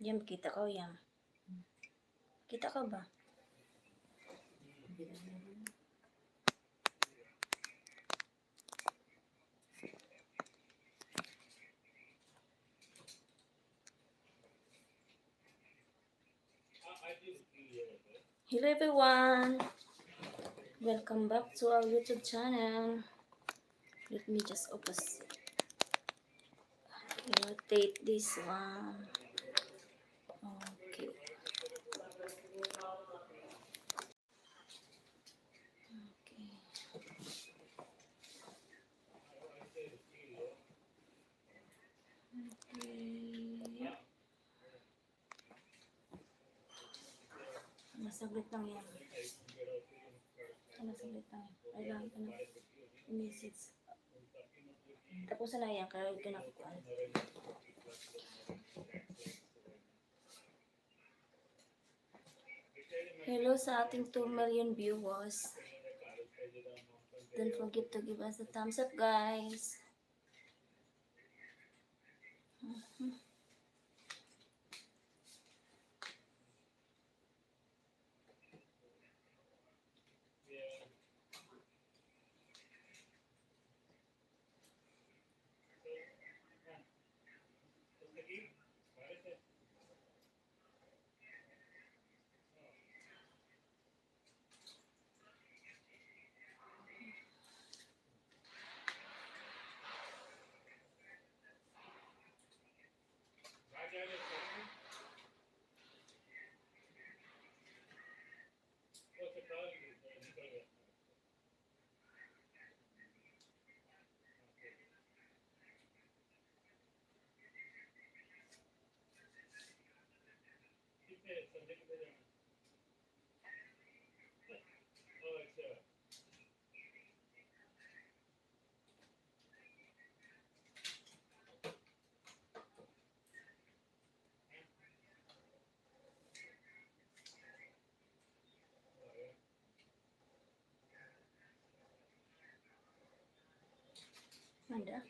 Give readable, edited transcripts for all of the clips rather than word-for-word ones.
Yam, kita ka, Yam. Kita ka ba? Hello everyone! Welcome back to our YouTube channel. Let me just rotate this one. Okay. Saglit lang yan. Saglit lang. Ay lang, message. Tapos na yan, kaya kinakukuhan. Hello sa ating 2 million viewers. Don't forget to give us a thumbs up, guys. Manda.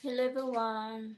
Hello everyone.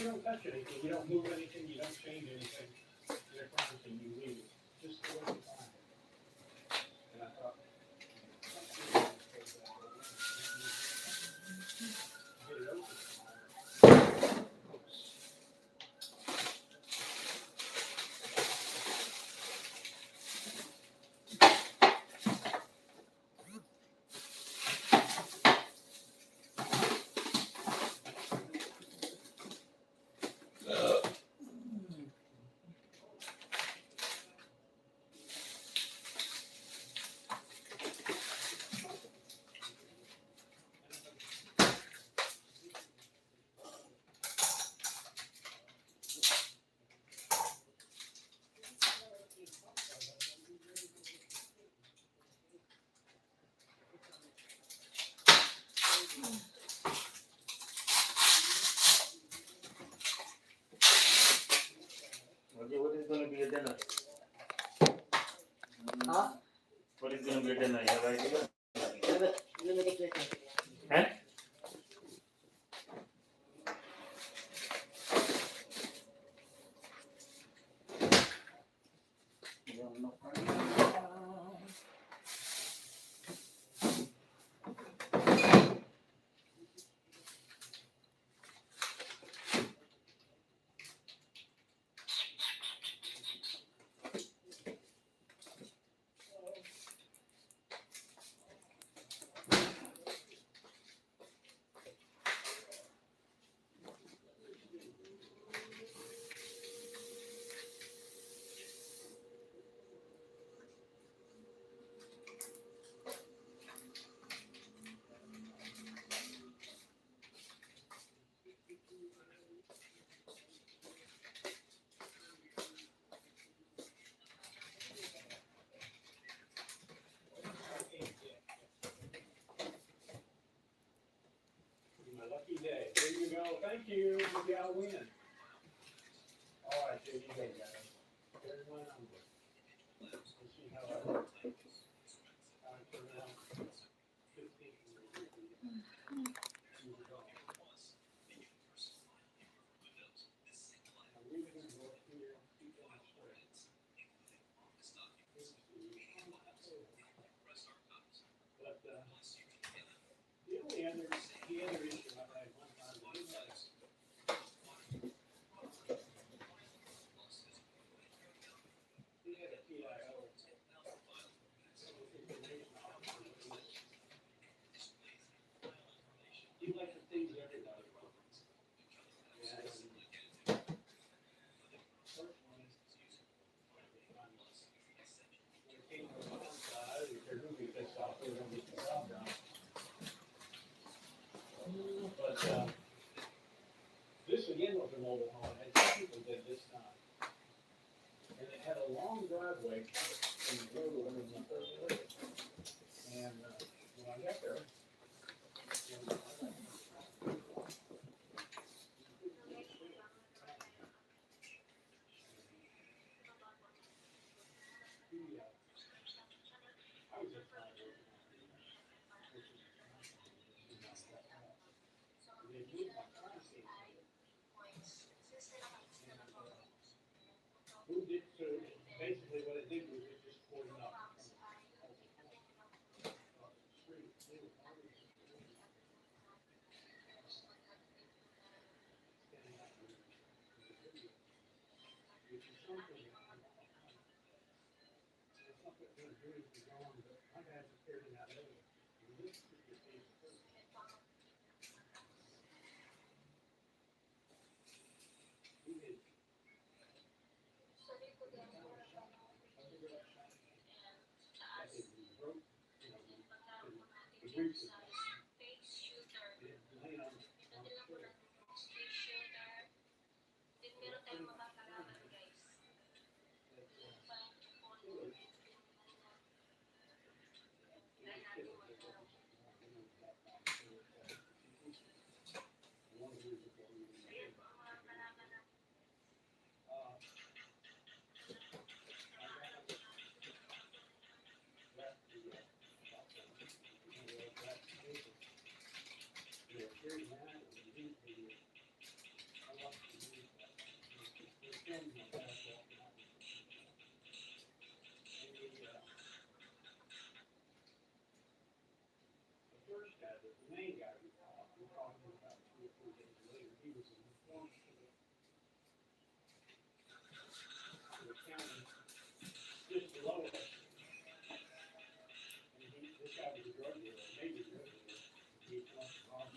don't touch anything, you don't move anything, you don't change anything. They're promising you leave it, just the way you find it. And I thought, get it open. Okay, what is going to be a dinner? Huh? What is going to be a dinner? You have idea? Let me get later. Huh? My lucky day. There you go. Thank you. Maybe I'll win. All right, there you go, guys. There's my number. Let's see how I turn out. 15. I'm leaving it right here. Keep it straight. But the other issue I had one time was he had a PIO. He liked the things everybody wants. Yeah, and personally, when it came to the side, they're going to be pissed off. They're going to get the job done. But this again was a mobile home. It had two people did this time. And it had a long driveway and the road was in the third area. And when I got there, I was just trying to work on it. They moved my car seat. Moved it to, basically what it did was it just pulled it up. Which is something that good is gone, but my guys are figuring out later. This is the case first. We did. I think we broke, you know, the roots of it. It laid on the floor. the main guy we talked to about 2 or 3 days later, he was an informant for the county just below us. And this guy was a drug dealer, maybe a drug dealer. He was wrong.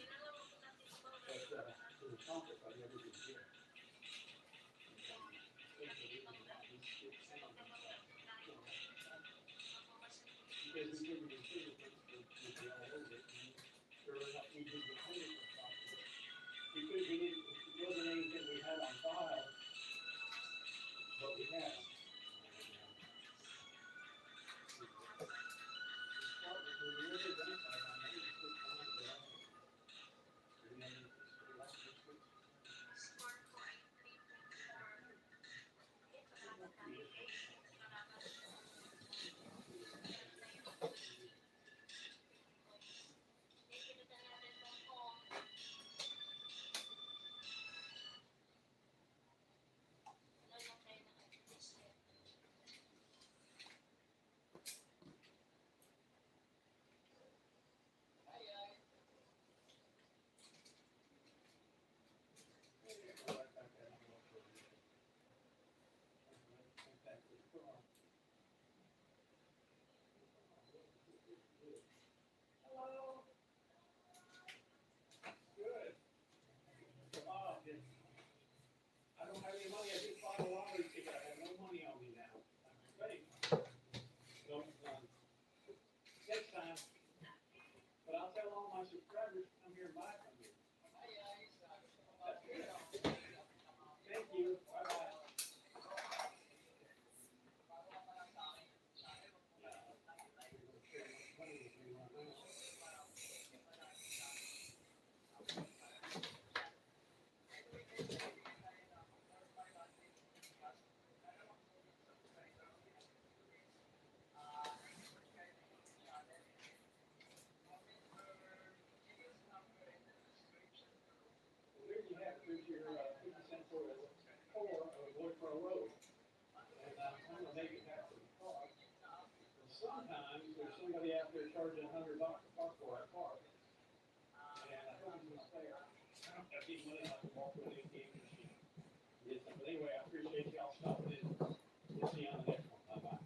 But to the compass, I never did get. Because we didn't get fingerprints, we'd be all over it. And sure enough, we did get fingerprints off of it. Because we didn't, it wasn't anything we had on file, but we had them. Hello. Good. I don't have any money. I just bought a lottery ticket. I have no money on me now. I'm ready. So, next time. But I'll tell all my subscribers to come here and buy from you. That's good. Thank you. Bye-bye. There you have it. There's your 50 cents for a tour of Lloydboro Road. And I'm gonna make it happen. Sometimes there's somebody out there charging $100 to park for our car. And I hope he's not there. I don't have any money left to walk with an ATM machine. But anyway, I appreciate y'all stopping in. We'll see you on the next one. Bye-bye.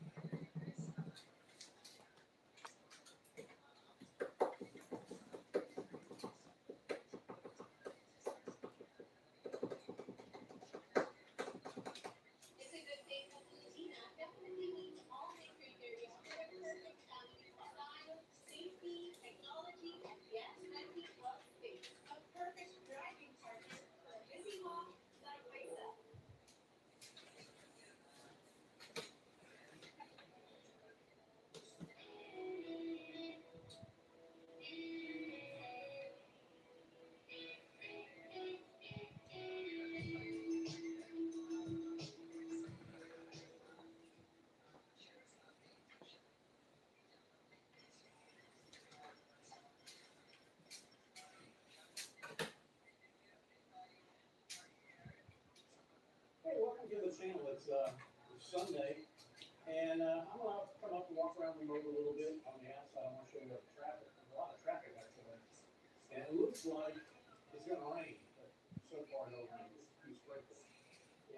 It's a good day for Tina. Definitely meets all the criteria for the perfect family style, safety, technology, and yes, 90 plus space. A perfect driving partner for a busy mom like myself. Hey, welcome to the channel. It's Sunday, and I'm gonna come up and walk around the road a little bit on the outside. I want to show you the traffic. There's a lot of traffic actually, and it looks like it's gonna rain. But so far, no rain. It's pretty sprinkles,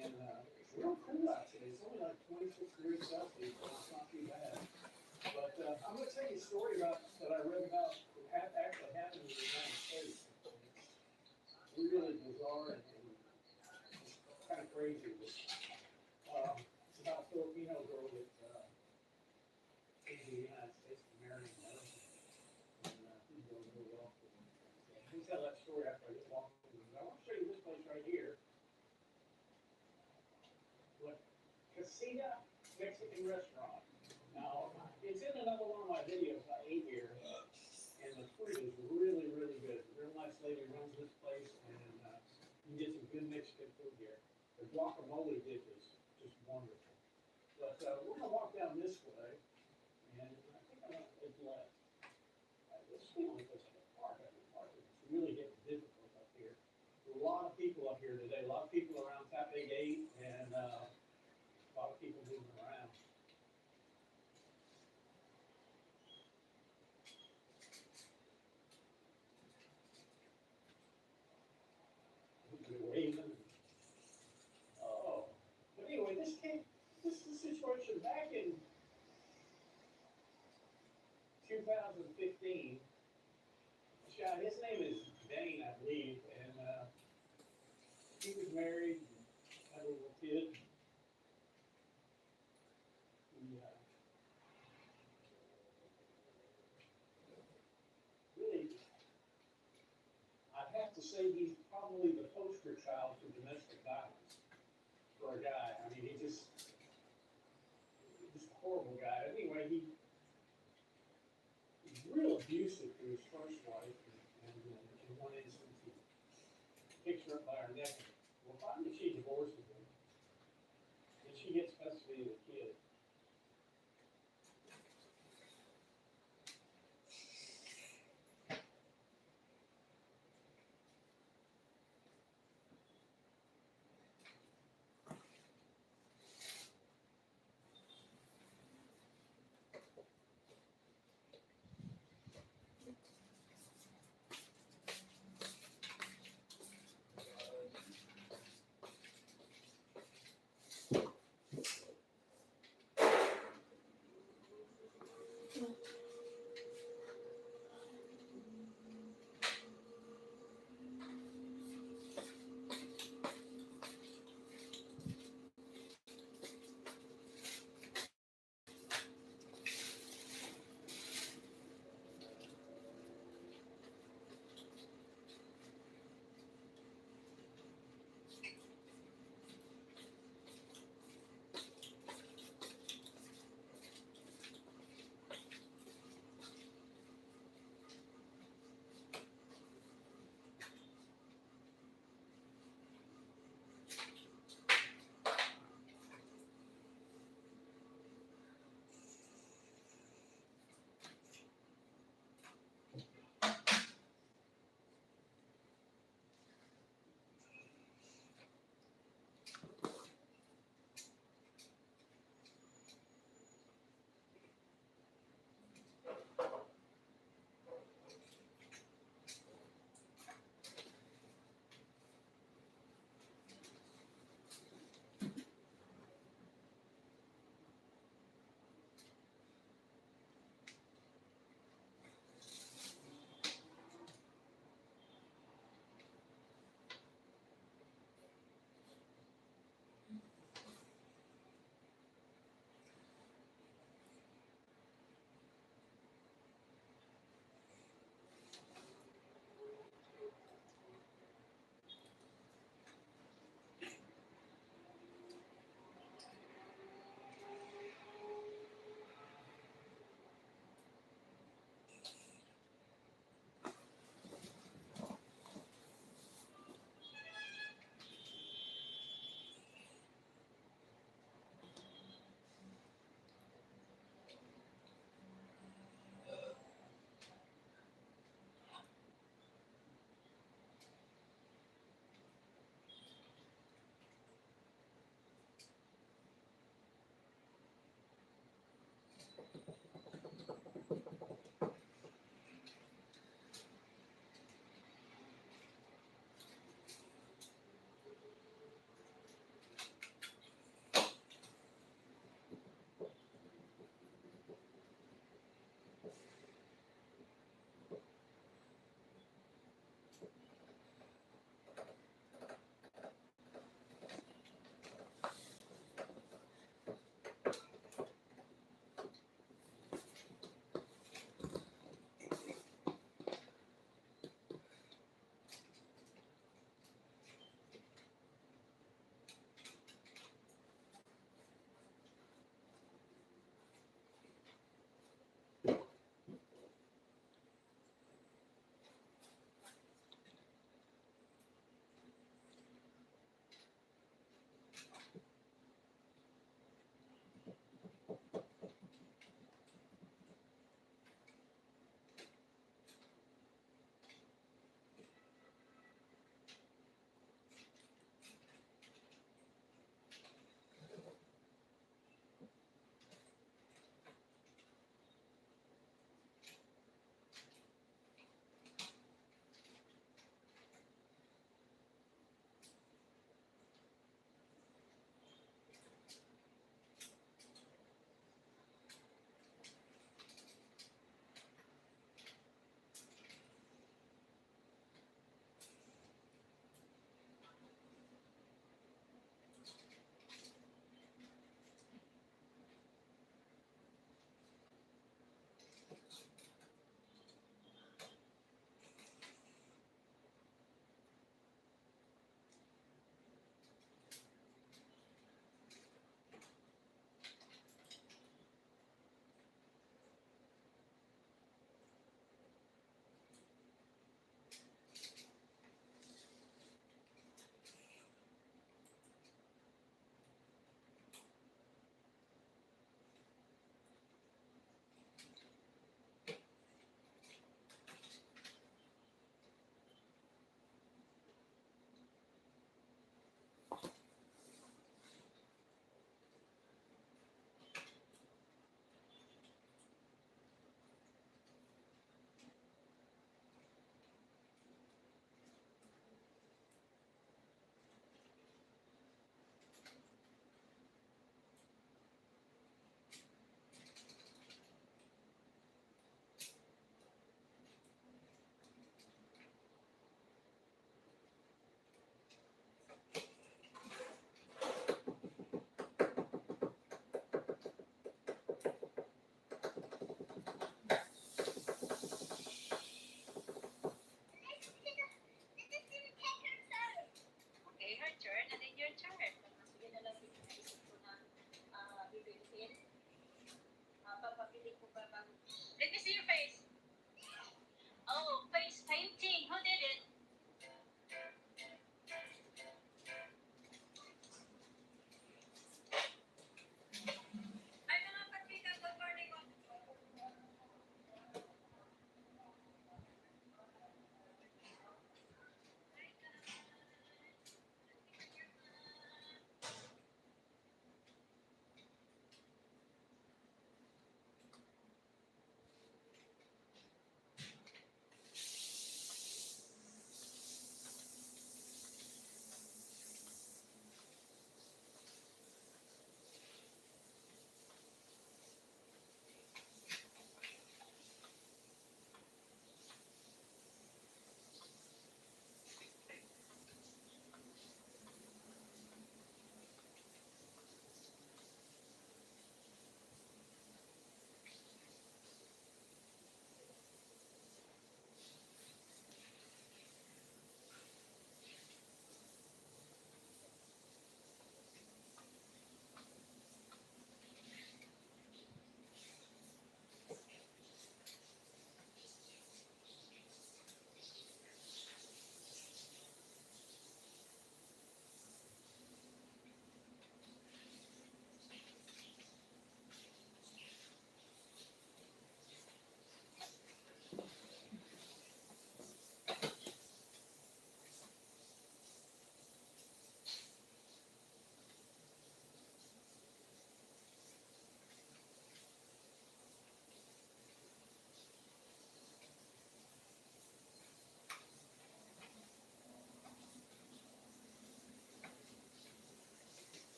and it's real cool out today. It's only like 26 degrees Celsius, so it's not too bad. But I'm gonna tell you a story about that I read about that actually happened in the United States. It's really bizarre and kind of crazy. It's about a Filipino girl that came to the United States to marry and medicine. And he's doing really well. We'll tell that story after I get walking. I want to show you this place right here. What? Casita Mexican Restaurant. Now, it's in another one of my videos I ate here. And the food is really, really good. Real nice lady runs this place, and you get some good Mexican food here. The guacamole dish is just wonderful. But we're gonna walk down this way, and I think I'm gonna take left. This is the only place I can park. I can park. It's really getting difficult up here. There are a lot of people up here today. A lot of people around Taipei Gate, and a lot of people moving around. 2015. This guy, his name is Dane, I believe, and he was married, and had a little kid. He, really, I'd have to say he's probably the poster child for domestic violence for a guy. I mean, he's a horrible guy. Anyway, he's real abusive to his first wife, and in one instance, he picks her up by her neck. Well, finally, she divorces him, and she gets custody of the kid.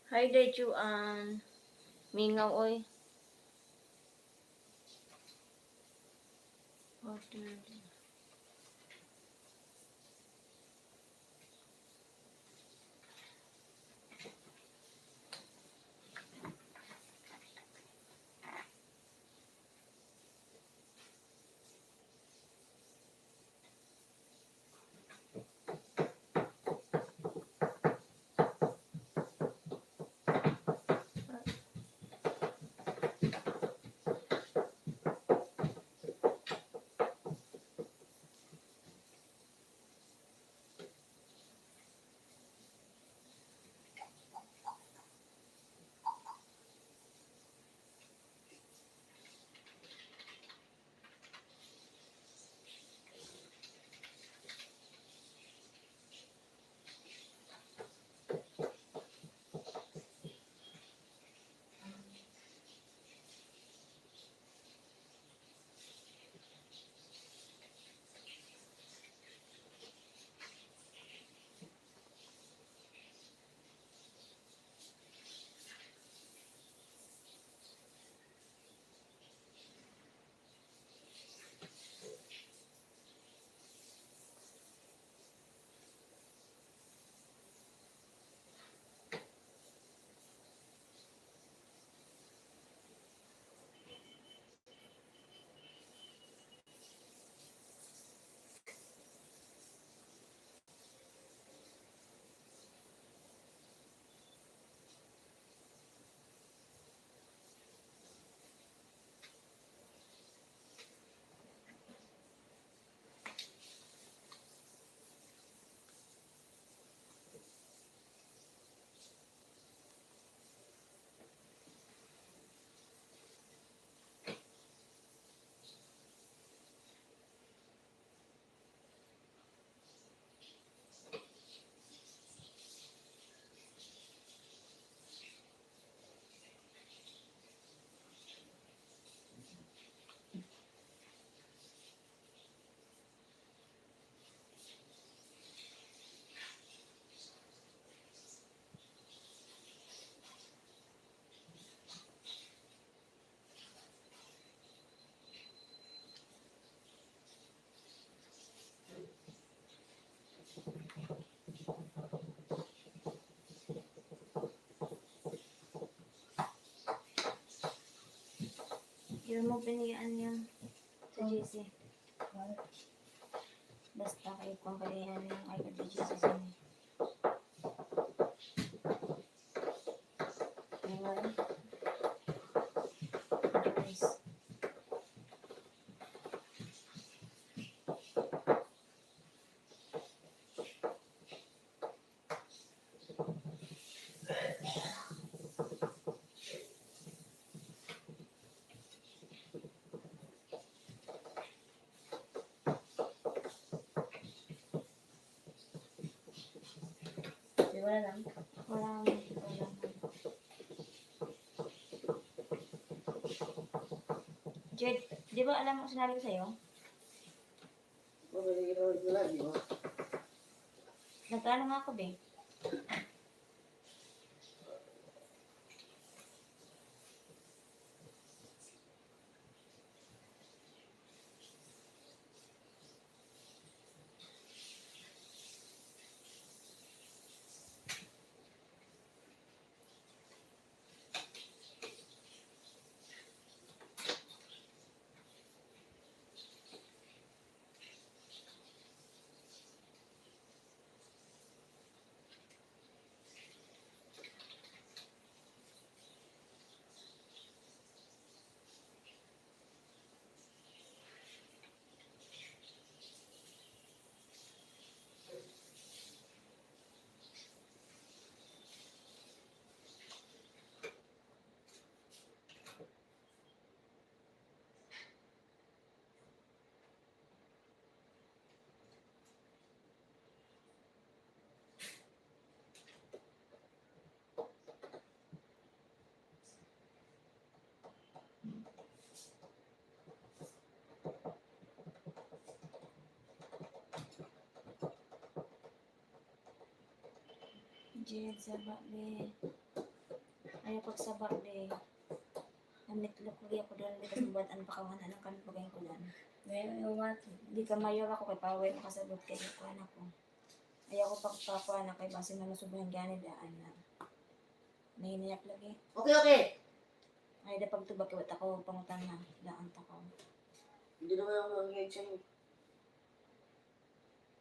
Hi there, Juan. Mingaw, oy. Water. Hindi mo piniyaan yan sa GC. Basta kayo pang kalihan yung iPad ni GC sa inyo. Anyway. Guys. Di wala lang. Walang. Jed, di ba alam mo sinabi ko sa'yo? Mabalik ko lang, di ba? Nagkano nga ako, be? Jed, saba, be. Kaya pag sa birthday, namitlok lagi ako doon, hindi ka sumbatan pa kawanan ng kanpagay ko doon. Ngayon yung mati. Hindi ka mayor ako, kay paway makasabot kay kuwan ako. Ayaw ko pagpakuan na kay base na nasubahan gani daan na. Nahinayak lagi. Okay, okay. Ay, da pagtubag kawat ako, pangutan na, daan ta ko. Hindi naman ako mag-engage sa'yo.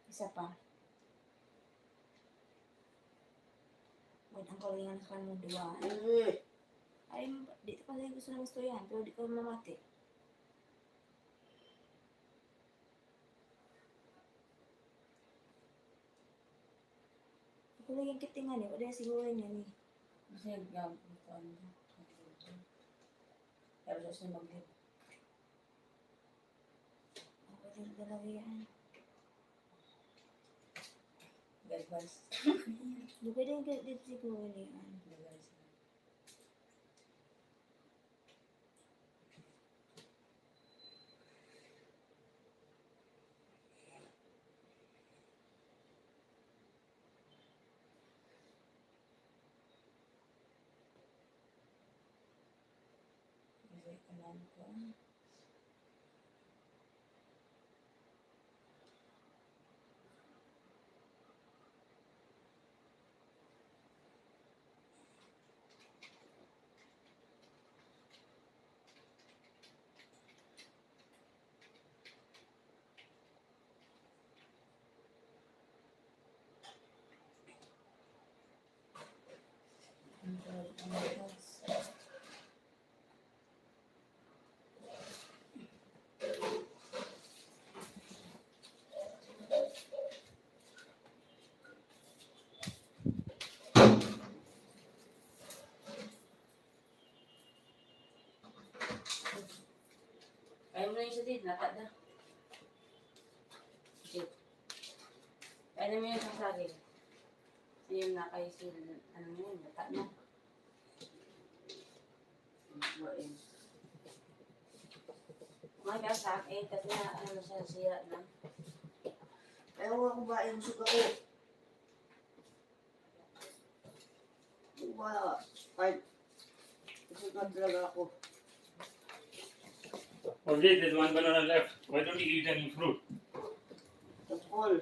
Isa pa. Wait, ang kalingan sa kanong dua. Hindi. Ay, di ko kasi gusto ng gusto yan, pero di ko mamati. Ako lang yung kitingan eh, wala siguro yan eh. Kasi nagkabutan niya. Pero sa mag-live. Ako din talaga yan. Advice. Di pwede yung dito siguro yan. Advice. Kasi kanan ko. Kaya mo na yung sa din, lakat na. Okay. Kaya naman yung sa akin. Yung na kayo sila, ano mo yun, lakat na. Mga sa akin, kasi na, ano siya, sira na. Kaya huwag akong ba yung suka ko. Wala, kahit suka talaga ako. Only there's one banana left. Why don't you eat any fruit? That's all.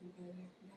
Ang init na.